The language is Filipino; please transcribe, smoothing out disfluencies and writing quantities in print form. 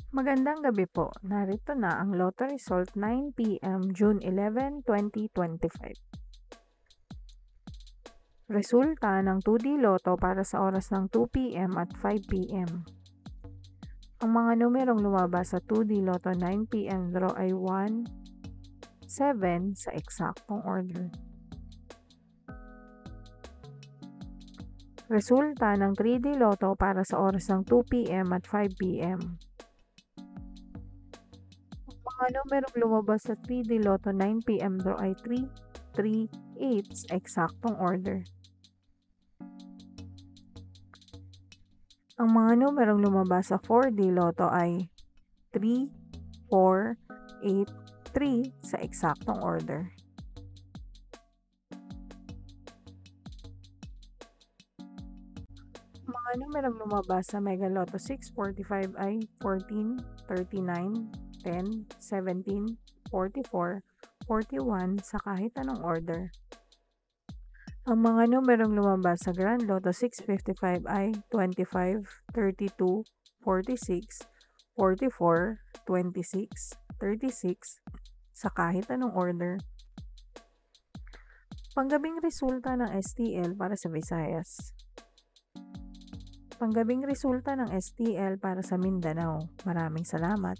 Magandang gabi po. Narito na ang Lotto Result 9 p.m. June 11, 2025. Resulta ng 2D Lotto para sa oras ng 2 p.m. at 5 p.m. Ang mga numerong lumabas sa 2D Lotto 9 p.m. draw ay 1, 7 sa eksaktong order. Resulta ng 3D Lotto para sa oras ng 2 p.m. at 5 p.m. Mga numerong lumabas sa 3D Lotto 9 p.m. draw ay 3, 3, 8 sa eksaktong order. Ang mga numerong lumabas sa 4D Lotto ay 3, 4, 8, 3 sa eksaktong order. Mga numerong lumabas sa Mega Lotto 645 ay 14, 39, 10, 17, 44, 41 sa kahit anong order. Ang mga numerong lumabas sa Grand Lotto 655 ay 25, 32, 46, 44, 26, 36 sa kahit anong order. Panggabing resulta ng STL para sa Visayas. Panggabing resulta ng STL para sa Mindanao. Maraming salamat.